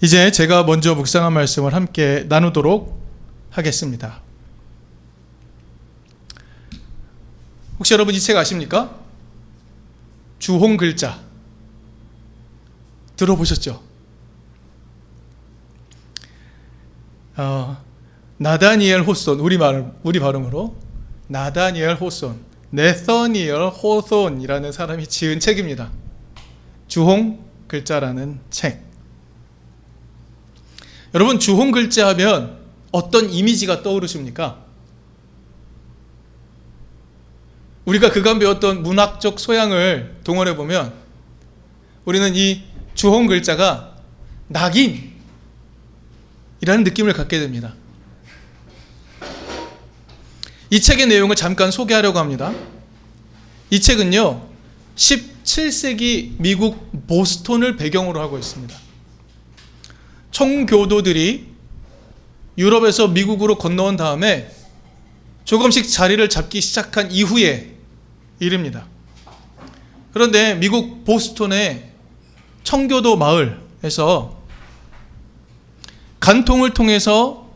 이제 제가 먼저 묵상한 말씀을 함께 나누도록 하겠습니다. 혹시 여러분 이 책 아십니까? 주홍 글자 들어보셨죠? 나다니엘 호손, 우리 발음으로 나다니엘 호손, 네서니엘 호손이라는 사람이 지은 책입니다. 주홍 글자라는 책. 여러분, 주홍 글자 하면 어떤 이미지가 떠오르십니까? 우리가 그간 배웠던 문학적 소양을 동원해 보면 우리는 이 주홍 글자가 낙인이라는 느낌을 갖게 됩니다. 이 책의 내용을 잠깐 소개하려고 합니다. 이 책은요, 17세기 미국 보스턴을 배경으로 하고 있습니다. 청교도들이 유럽에서 미국으로 건너온 다음에 조금씩 자리를 잡기 시작한 이후의 일입니다. 그런데 미국 보스턴의 청교도 마을에서 간통을 통해서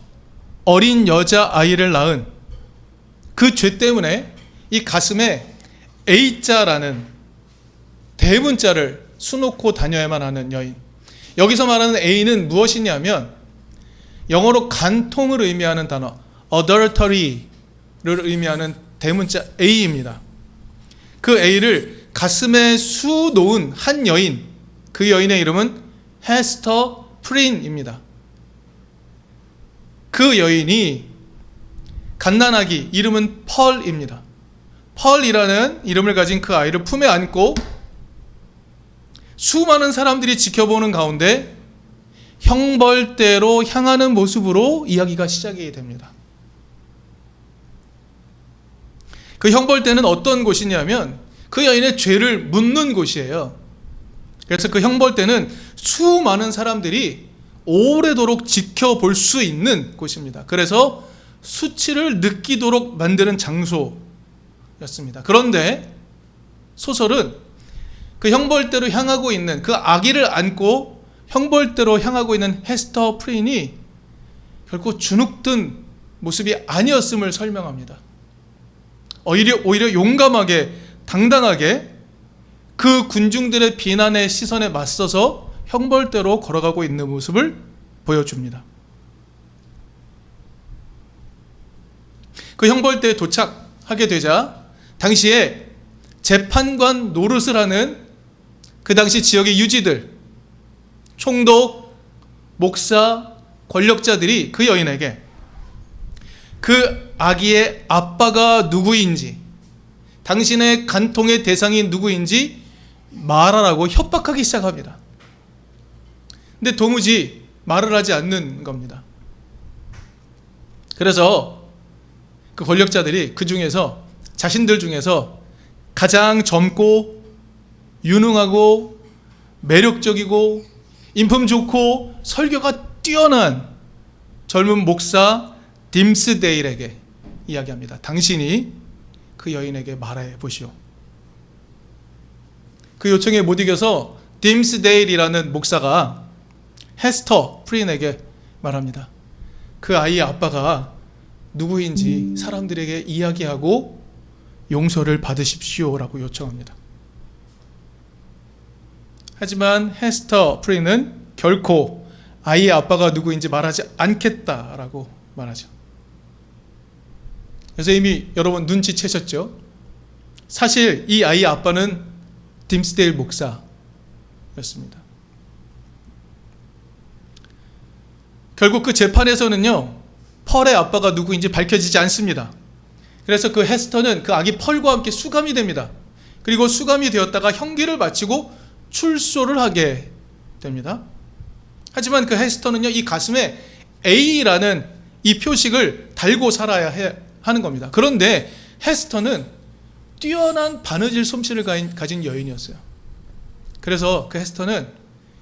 어린 여자아이를 낳은 그 죄 때문에 이 가슴에 A자라는 대문자를 수놓고 다녀야만 하는 여인. 여기서 말하는 A는 무엇이냐면 영어로 간통을 의미하는 단어 adultery를 의미하는 대문자 A입니다. 그 A를 가슴에 수놓은 한 여인, 그 여인의 이름은 헤스터 프린입니다. 그 여인이 갓난아기, 이름은 펄입니다. 펄이라는 이름을 가진 그 아이를 품에 안고 수많은 사람들이 지켜보는 가운데 형벌대로 향하는 모습으로 이야기가 시작이 됩니다. 그 형벌대는 어떤 곳이냐면 그 여인의 죄를 묻는 곳이에요. 그래서 그 형벌대는 수많은 사람들이 오래도록 지켜볼 수 있는 곳입니다. 그래서 수치를 느끼도록 만드는 장소였습니다. 그런데 소설은 그 형벌대로 향하고 있는 그 아기를 안고 형벌대로 향하고 있는 헤스터 프린이 결코 주눅든 모습이 아니었음을 설명합니다. 오히려 용감하게 당당하게 그 군중들의 비난의 시선에 맞서서 형벌대로 걸어가고 있는 모습을 보여줍니다. 그 형벌대에 도착하게 되자 당시에 재판관 노릇을 하는 그 당시 지역의 유지들, 총독, 목사, 권력자들이 그 여인에게 그 아기의 아빠가 누구인지, 당신의 간통의 대상이 누구인지 말하라고 협박하기 시작합니다. 근데 도무지 말을 하지 않는 겁니다. 그래서 그 권력자들이 그 중에서 자신들 중에서 가장 젊고 유능하고 매력적이고 인품 좋고 설교가 뛰어난 젊은 목사 딤스데일에게 이야기합니다. 당신이 그 여인에게 말해 보시오. 그 요청에 못 이겨서 딤스데일이라는 목사가 헤스터 프린에게 말합니다. 그 아이의 아빠가 누구인지 사람들에게 이야기하고 용서를 받으십시오라고 요청합니다. 하지만 헤스터 프린은 결코 아이의 아빠가 누구인지 말하지 않겠다라고 말하죠. 그래서 이미 여러분 눈치채셨죠? 사실 이 아이의 아빠는 딤스데일 목사였습니다. 결국 그 재판에서는요, 펄의 아빠가 누구인지 밝혀지지 않습니다. 그래서 그 헤스터는 그 아기 펄과 함께 수감이 됩니다. 그리고 수감이 되었다가 형기를 마치고 출소를 하게 됩니다. 하지만 그 헤스터는요, 이 가슴에 A라는 이 표식을 달고 살아야 하는 겁니다. 그런데 헤스터는 뛰어난 바느질 솜씨를 가진 여인이었어요. 그래서 그 헤스터는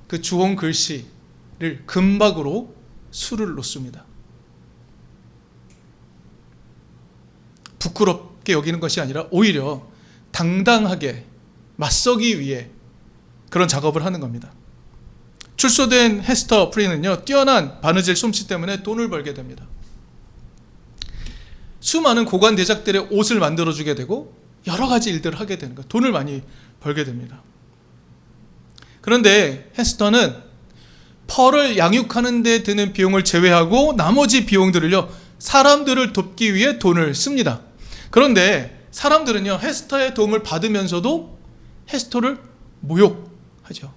그 주홍 글씨를 금박으로 수를 놓습니다. 부끄럽게 여기는 것이 아니라 오히려 당당하게 맞서기 위해 그런 작업을 하는 겁니다. 출소된 헤스터 프린은요, 뛰어난 바느질 솜씨 때문에 돈을 벌게 됩니다. 수많은 고관 대작들의 옷을 만들어주게 되고 여러 가지 일들을 하게 되는 거예요. 돈을 많이 벌게 됩니다. 그런데 헤스터는 펄을 양육하는 데 드는 비용을 제외하고 나머지 비용들을요, 사람들을 돕기 위해 돈을 씁니다. 그런데 사람들은요, 헤스터의 도움을 받으면서도 헤스터를 모욕하죠.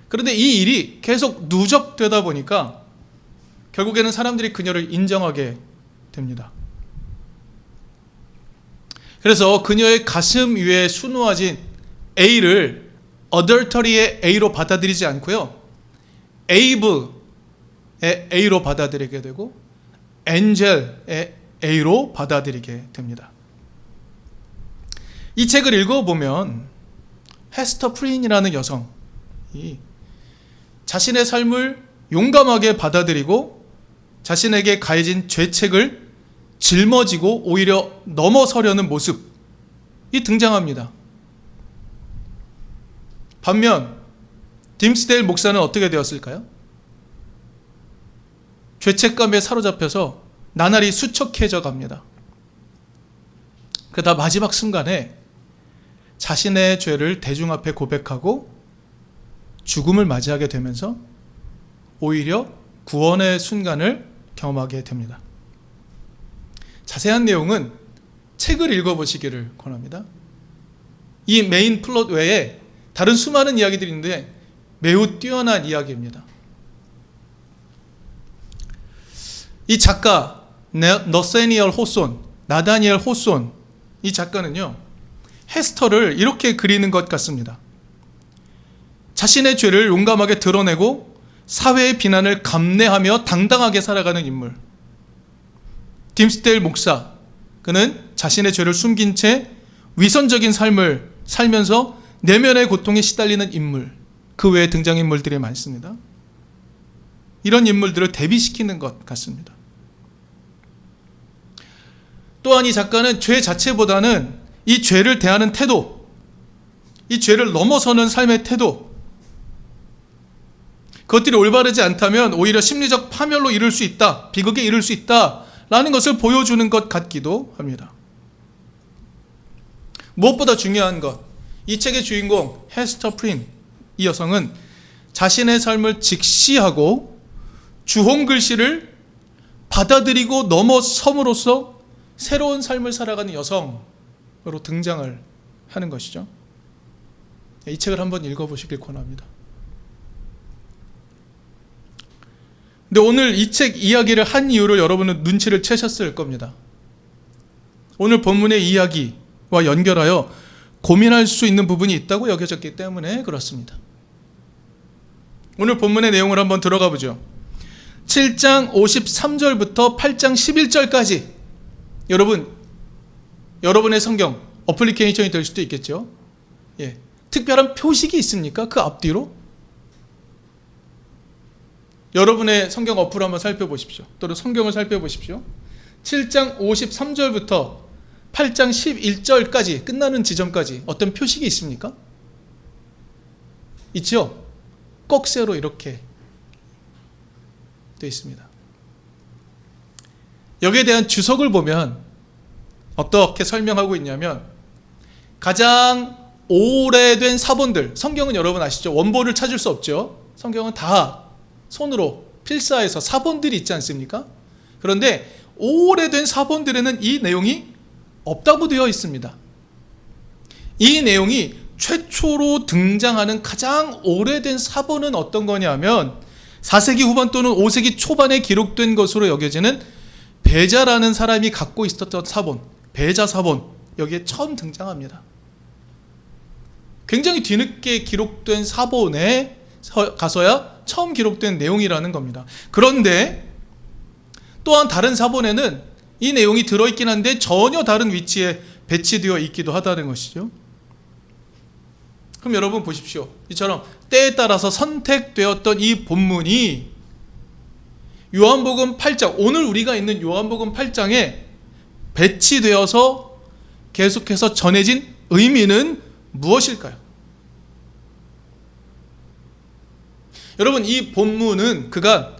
그런데 이 일이 계속 누적되다 보니까 결국에는 사람들이 그녀를 인정하게 됩니다. 그래서 그녀의 가슴 위에 수놓아진 A를 adultery의 A로 받아들이지 않고요, Able의 A로 받아들이게 되고 Angel의 A로 받아들이게 됩니다. 이 책을 읽어보면 헤스터 프린이라는 여성이 자신의 삶을 용감하게 받아들이고 자신에게 가해진 죄책을 짊어지고 오히려 넘어서려는 모습이 등장합니다. 반면 딤스데일 목사는 어떻게 되었을까요? 죄책감에 사로잡혀서 나날이 수척해져 갑니다. 그러다 마지막 순간에 자신의 죄를 대중 앞에 고백하고 죽음을 맞이하게 되면서 오히려 구원의 순간을 경험하게 됩니다. 자세한 내용은 책을 읽어보시기를 권합니다. 이 메인 플롯 외에 다른 수많은 이야기들이 있는데 매우 뛰어난 이야기입니다. 이 작가 나다니엘 호손 이 작가는요, 헤스터를 이렇게 그리는 것 같습니다. 자신의 죄를 용감하게 드러내고 사회의 비난을 감내하며 당당하게 살아가는 인물. 딤스데일 목사, 그는 자신의 죄를 숨긴 채 위선적인 삶을 살면서 내면의 고통에 시달리는 인물, 그 외에 등장인물들이 많습니다. 이런 인물들을 대비시키는 것 같습니다. 또한 이 작가는 죄 자체보다는 이 죄를 대하는 태도, 이 죄를 넘어서는 삶의 태도, 그것들이 올바르지 않다면 오히려 심리적 파멸로 이를 수 있다, 비극에 이를 수 있다라는 것을 보여주는 것 같기도 합니다. 무엇보다 중요한 것, 이 책의 주인공 헤스터 프린, 이 여성은 자신의 삶을 직시하고 주홍 글씨를 받아들이고 넘어섬으로써 새로운 삶을 살아가는 여성으로 등장을 하는 것이죠. 이 책을 한번 읽어보시길 권합니다. 근데 오늘 이 책 이야기를 한 이유를 여러분은 눈치를 채셨을 겁니다. 오늘 본문의 이야기와 연결하여 고민할 수 있는 부분이 있다고 여겨졌기 때문에 그렇습니다. 오늘 본문의 내용을 한번 들어가 보죠. 7장 53절부터 8장 11절까지 여러분의 성경 어플리케이션이 될 수도 있겠죠. 예, 특별한 표식이 있습니까? 그 앞뒤로? 여러분의 성경 어플을 한번 살펴보십시오. 또는 성경을 살펴보십시오. 7장 53절부터 8장 11절까지 끝나는 지점까지 어떤 표식이 있습니까? 있죠? 꼭새로 이렇게 되어 있습니다. 여기에 대한 주석을 보면 어떻게 설명하고 있냐면, 가장 오래된 사본들, 성경은 여러분 아시죠? 원본을 찾을 수 없죠. 성경은 다 손으로 필사해서 사본들이 있지 않습니까? 그런데 오래된 사본들에는 이 내용이 없다고 되어 있습니다. 이 내용이 최초로 등장하는 가장 오래된 사본은 어떤 거냐면 4세기 후반 또는 5세기 초반에 기록된 것으로 여겨지는 베자라는 사람이 갖고 있었던 사본, 베자 사본, 여기에 처음 등장합니다. 굉장히 뒤늦게 기록된 사본에 가서야 처음 기록된 내용이라는 겁니다. 그런데 또한 다른 사본에는 이 내용이 들어있긴 한데 전혀 다른 위치에 배치되어 있기도 하다는 것이죠. 그럼 여러분 보십시오. 이처럼 때에 따라서 선택되었던 이 본문이 요한복음 8장, 오늘 우리가 있는 요한복음 8장에 배치되어서 계속해서 전해진 의미는 무엇일까요? 여러분, 이 본문은 그간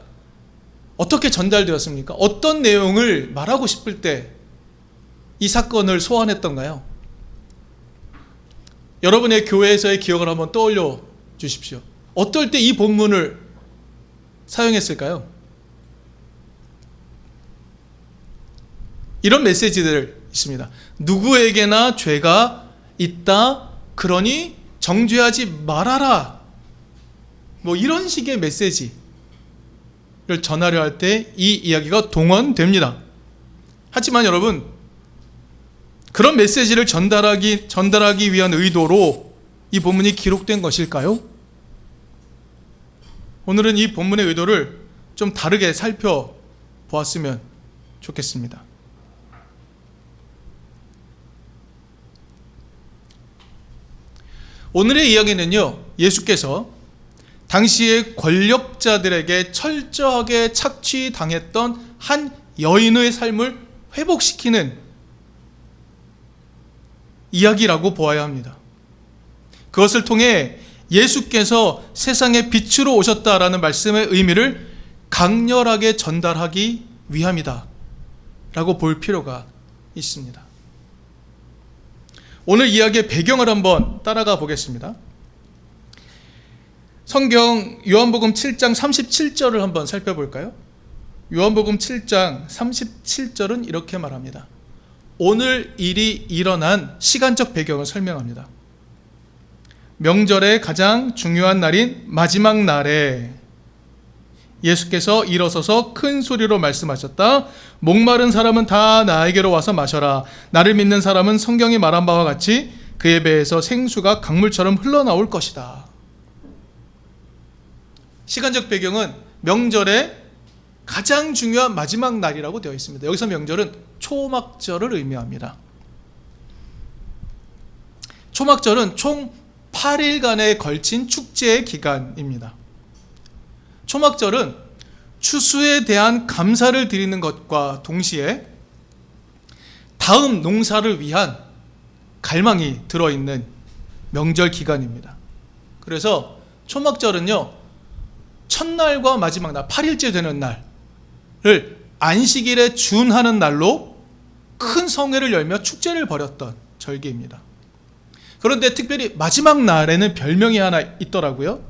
어떻게 전달되었습니까? 어떤 내용을 말하고 싶을 때 이 사건을 소환했던가요? 여러분의 교회에서의 기억을 한번 떠올려 주십시오. 어떨 때 이 본문을 사용했을까요? 이런 메시지들 있습니다. 누구에게나 죄가 있다, 그러니 정죄하지 말아라. 뭐 이런 식의 메시지를 전하려 할 때 이 이야기가 동원됩니다. 하지만 여러분, 그런 메시지를 전달하기 위한 의도로 이 본문이 기록된 것일까요? 오늘은 이 본문의 의도를 좀 다르게 살펴보았으면 좋겠습니다. 오늘의 이야기는요, 예수께서 당시의 권력자들에게 철저하게 착취당했던 한 여인의 삶을 회복시키는 이야기라고 보아야 합니다. 그것을 통해 예수께서 세상의 빛으로 오셨다라는 말씀의 의미를 강렬하게 전달하기 위함이다 라고 볼 필요가 있습니다. 오늘 이야기의 배경을 한번 따라가 보겠습니다. 성경 요한복음 7장 37절을 한번 살펴볼까요? 요한복음 7장 37절은 이렇게 말합니다. 오늘 일이 일어난 시간적 배경을 설명합니다. 명절의 가장 중요한 날인 마지막 날에 예수께서 일어서서 큰 소리로 말씀하셨다. 목마른 사람은 다 나에게로 와서 마셔라. 나를 믿는 사람은 성경이 말한 바와 같이 그의 배에서 생수가 강물처럼 흘러나올 것이다. 시간적 배경은 명절의 가장 중요한 마지막 날이라고 되어 있습니다. 여기서 명절은 초막절을 의미합니다. 초막절은 총 8일간에 걸친 축제의 기간입니다. 초막절은 추수에 대한 감사를 드리는 것과 동시에 다음 농사를 위한 갈망이 들어있는 명절 기간입니다. 그래서 초막절은요, 첫날과 마지막 날, 8일째 되는 날을 안식일에 준하는 날로 큰 성회를 열며 축제를 벌였던 절기입니다. 그런데 특별히 마지막 날에는 별명이 하나 있더라고요.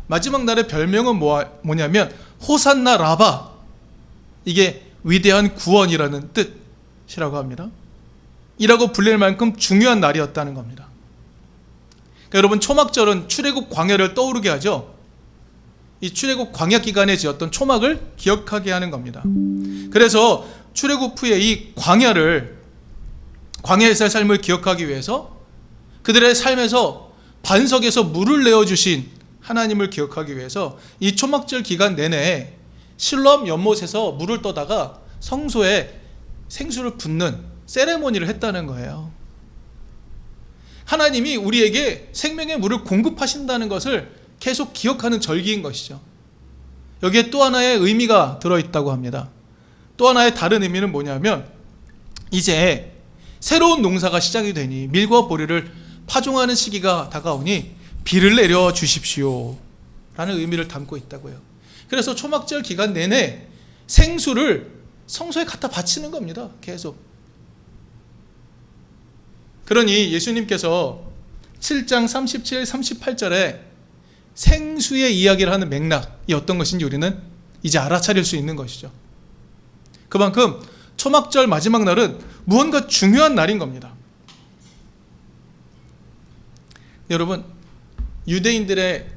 마지막 날의 별명은 뭐냐면 호산나 라바, 이게 위대한 구원이라는 뜻이라고 합니다. 이라고 불릴 만큼 중요한 날이었다는 겁니다. 그러니까 여러분, 초막절은 출애굽 광야를 떠오르게 하죠. 이 출애굽 광야 기간에 지었던 초막을 기억하게 하는 겁니다. 그래서 출애굽 후에 이 광야에서의 삶을 기억하기 위해서 그들의 삶에서 반석에서 물을 내어주신 하나님을 기억하기 위해서 이 초막절 기간 내내 실로암 연못에서 물을 떠다가 성소에 생수를 붓는 세레모니를 했다는 거예요. 하나님이 우리에게 생명의 물을 공급하신다는 것을 계속 기억하는 절기인 것이죠. 여기에 또 하나의 의미가 들어있다고 합니다. 또 하나의 다른 의미는 뭐냐면, 이제 새로운 농사가 시작이 되니 밀과 보리를 파종하는 시기가 다가오니 비를 내려 주십시오 라는 의미를 담고 있다고요. 그래서 초막절 기간 내내 생수를 성소에 갖다 바치는 겁니다. 계속. 그러니 예수님께서 7장 37, 38절에 생수의 이야기를 하는 맥락이 어떤 것인지 우리는 이제 알아차릴 수 있는 것이죠. 그만큼 초막절 마지막 날은 무언가 중요한 날인 겁니다. 여러분, 유대인들의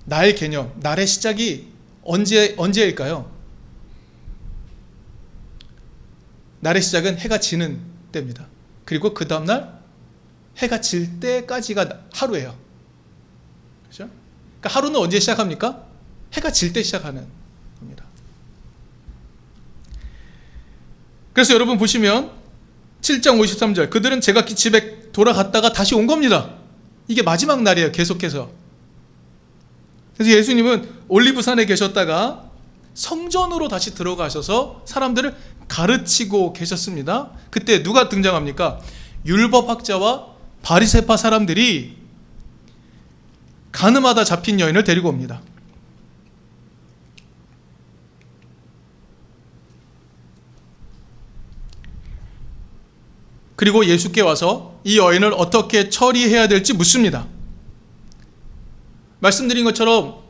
날 개념, 날의 시작이 언제일까요? 날의 시작은 해가 지는 때입니다. 그리고 그 다음날 해가 질 때까지가 하루예요. 그렇죠? 그러니까 하루는 언제 시작합니까? 해가 질 때 시작하는 겁니다. 그래서 여러분 보시면 7장 53절, 그들은 제가 집에 돌아갔다가 다시 온 겁니다. 이게 마지막 날이에요. 계속해서. 그래서 예수님은 올리브산에 계셨다가 성전으로 다시 들어가셔서 사람들을 가르치고 계셨습니다. 그때 누가 등장합니까? 율법학자와 바리새파 사람들이 가늠하다 잡힌 여인을 데리고 옵니다. 그리고 예수께 와서 이 여인을 어떻게 처리해야 될지 묻습니다. 말씀드린 것처럼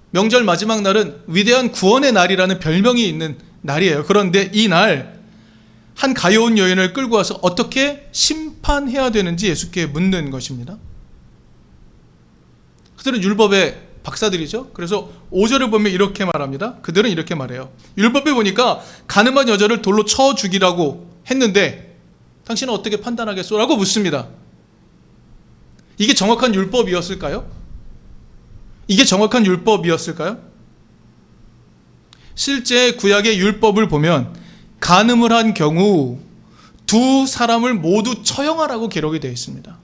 명절 마지막 날은 위대한 구원의 날이라는 별명이 있는 날이에요. 그런데 이 날 한 가여운 여인을 끌고 와서 어떻게 심판해야 되는지 예수께 묻는 것입니다. 그들은 율법의 박사들이죠. 그래서 5절을 보면 이렇게 말합니다. 그들은 이렇게 말해요. 율법에 보니까 가늠한 여자를 돌로 쳐 죽이라고 했는데 당신은 어떻게 판단하겠소? 라고 묻습니다. 이게 정확한 율법이었을까요? 이게 정확한 율법이었을까요? 실제 구약의 율법을 보면 간음을 한 경우 두 사람을 모두 처형하라고 기록이 되어 있습니다.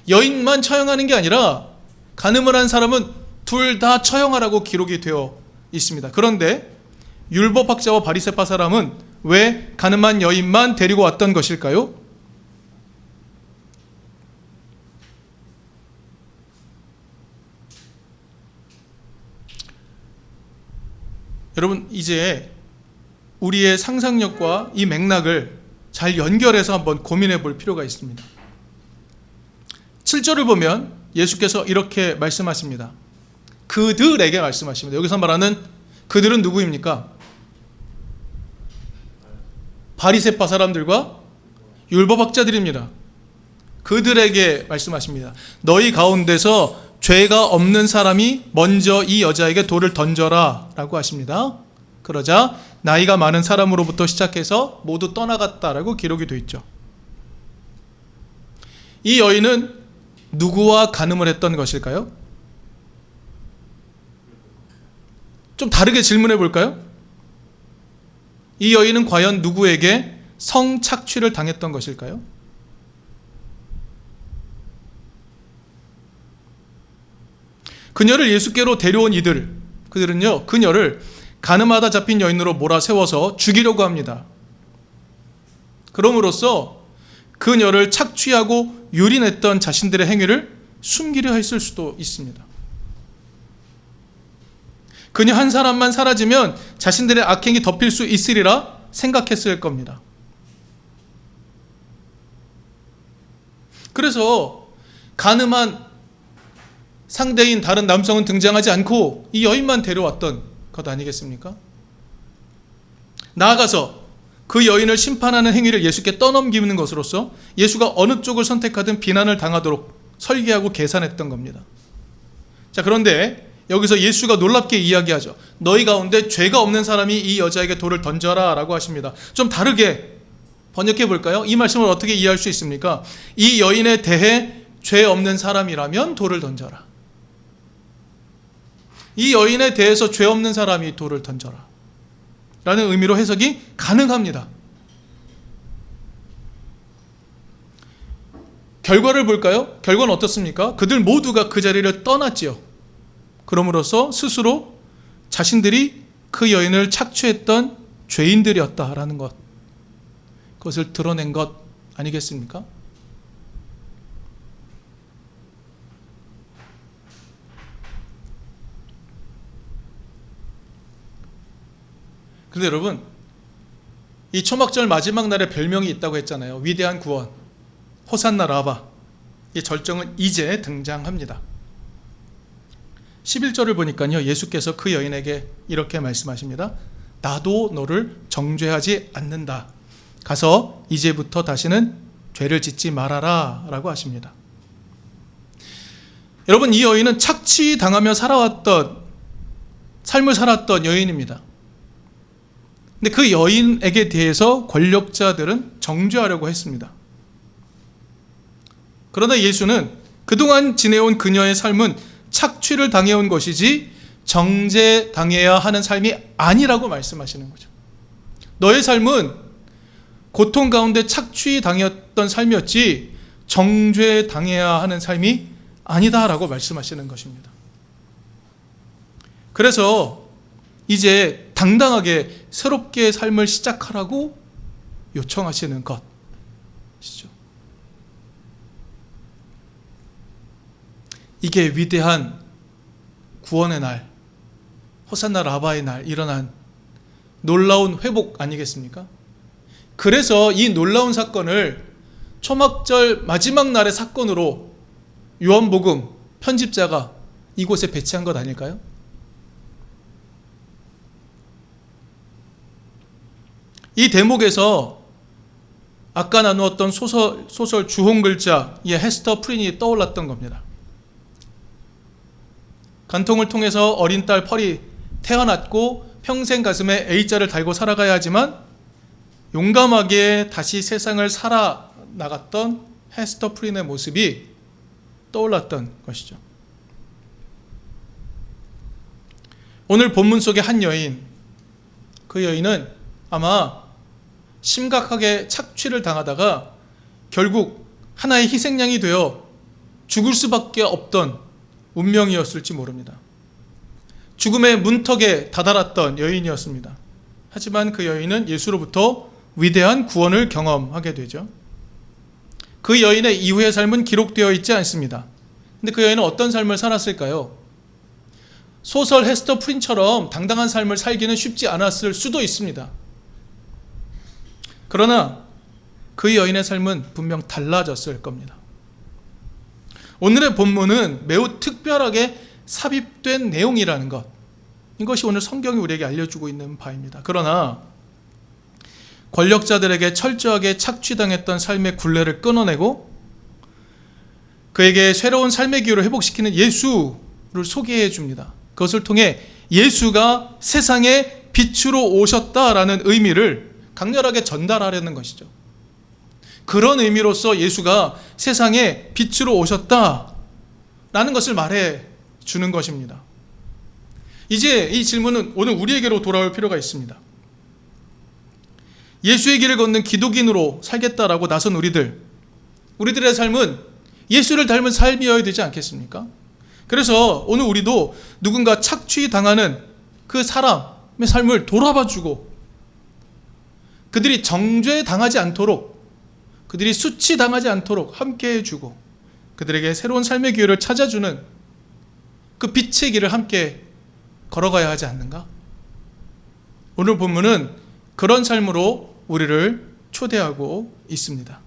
여인만 처형하는 게 아니라 간음을 한 사람은 둘 다 처형하라고 기록이 되어 있습니다. 그런데 율법학자와 바리새파 사람은 왜 간음한 여인만 데리고 왔던 것일까요? 여러분, 이제 우리의 상상력과 이 맥락을 잘 연결해서 한번 고민해 볼 필요가 있습니다. 7절을 보면 예수께서 이렇게 말씀하십니다. 그들에게 말씀하십니다. 여기서 말하는 그들은 누구입니까? 바리새파 사람들과 율법학자들입니다. 그들에게 말씀하십니다. 너희 가운데서 죄가 없는 사람이 먼저 이 여자에게 돌을 던져라 라고 하십니다. 그러자 나이가 많은 사람으로부터 시작해서 모두 떠나갔다라고 기록이 되어 있죠. 이 여인은 누구와 간음을 했던 것일까요? 좀 다르게 질문해 볼까요? 이 여인은 과연 누구에게 성착취를 당했던 것일까요? 그녀를 예수께로 데려온 그들은요, 그녀를 간음하다 잡힌 여인으로 몰아세워서 죽이려고 합니다. 그럼으로써 그녀를 착취하고 유린했던 자신들의 행위를 숨기려 했을 수도 있습니다. 그녀 한 사람만 사라지면 자신들의 악행이 덮일 수 있으리라 생각했을 겁니다. 그래서 간음한 상대인 다른 남성은 등장하지 않고 이 여인만 데려왔던 것 아니겠습니까? 나아가서 그 여인을 심판하는 행위를 예수께 떠넘기는 것으로서 예수가 어느 쪽을 선택하든 비난을 당하도록 설계하고 계산했던 겁니다. 자, 그런데 여기서 예수가 놀랍게 이야기하죠. 너희 가운데 죄가 없는 사람이 이 여자에게 돌을 던져라 라고 하십니다. 좀 다르게 번역해 볼까요? 이 말씀을 어떻게 이해할 수 있습니까? 이 여인에 대해 죄 없는 사람이라면 돌을 던져라. 이 여인에 대해서 죄 없는 사람이 돌을 던져라 라는 의미로 해석이 가능합니다. 결과를 볼까요? 결과는 어떻습니까? 그들 모두가 그 자리를 떠났지요. 그럼으로써 스스로 자신들이 그 여인을 착취했던 죄인들이었다라는 것, 그것을 드러낸 것 아니겠습니까? 그런데 여러분, 이 초막절 마지막 날에 별명이 있다고 했잖아요. 위대한 구원, 호산나 라바. 이 절정은 이제 등장합니다. 11절을 보니까요, 예수께서 그 여인에게 이렇게 말씀하십니다. 나도 너를 정죄하지 않는다. 가서 이제부터 다시는 죄를 짓지 말아라 라고 하십니다. 여러분, 이 여인은 착취당하며 삶을 살았던 여인입니다. 근데 그 여인에게 대해서 권력자들은 정죄하려고 했습니다. 그러나 예수는 그동안 지내온 그녀의 삶은 착취를 당해온 것이지 정죄당해야 하는 삶이 아니라고 말씀하시는 거죠. 너의 삶은 고통 가운데 착취당했던 삶이었지 정죄당해야 하는 삶이 아니다라고 말씀하시는 것입니다. 그래서 이제 당당하게 새롭게 삶을 시작하라고 요청하시는 것이죠. 이게 위대한 구원의 날, 호산나 라바의 날 일어난 놀라운 회복 아니겠습니까? 그래서 이 놀라운 사건을 초막절 마지막 날의 사건으로 요한복음 편집자가 이곳에 배치한 것 아닐까요? 이 대목에서 아까 나누었던 소설 주홍 글자 이 헤스터 프린이 떠올랐던 겁니다. 간통을 통해서 어린 딸 펄이 태어났고 평생 가슴에 A자를 달고 살아가야 하지만 용감하게 다시 세상을 살아나갔던 헤스터 프린의 모습이 떠올랐던 것이죠. 오늘 본문 속의 한 여인, 그 여인은 아마 심각하게 착취를 당하다가 결국 하나의 희생양이 되어 죽을 수밖에 없던 운명이었을지 모릅니다. 죽음의 문턱에 다다랐던 여인이었습니다. 하지만 그 여인은 예수로부터 위대한 구원을 경험하게 되죠. 그 여인의 이후의 삶은 기록되어 있지 않습니다. 근데 그 여인은 어떤 삶을 살았을까요? 소설 헤스터 프린처럼 당당한 삶을 살기는 쉽지 않았을 수도 있습니다. 그러나 그 여인의 삶은 분명 달라졌을 겁니다. 오늘의 본문은 매우 특별하게 삽입된 내용이라는 것, 이것이 오늘 성경이 우리에게 알려주고 있는 바입니다. 그러나 권력자들에게 철저하게 착취당했던 삶의 굴레를 끊어내고 그에게 새로운 삶의 기회를 회복시키는 예수를 소개해 줍니다. 그것을 통해 예수가 세상의 빛으로 오셨다라는 의미를 강렬하게 전달하려는 것이죠. 그런 의미로서 예수가 세상의 빛으로 오셨다라는 것을 말해 주는 것입니다. 이제 이 질문은 오늘 우리에게로 돌아올 필요가 있습니다. 예수의 길을 걷는 기독인으로 살겠다라고 나선 우리들의 삶은 예수를 닮은 삶이어야 되지 않겠습니까? 그래서 오늘 우리도 누군가 착취당하는 그 사람의 삶을 돌아봐주고 그들이 정죄당하지 않도록, 그들이 수치당하지 않도록 함께 해주고 그들에게 새로운 삶의 기회를 찾아주는 그 빛의 길을 함께 걸어가야 하지 않는가? 오늘 본문은 그런 삶으로 우리를 초대하고 있습니다.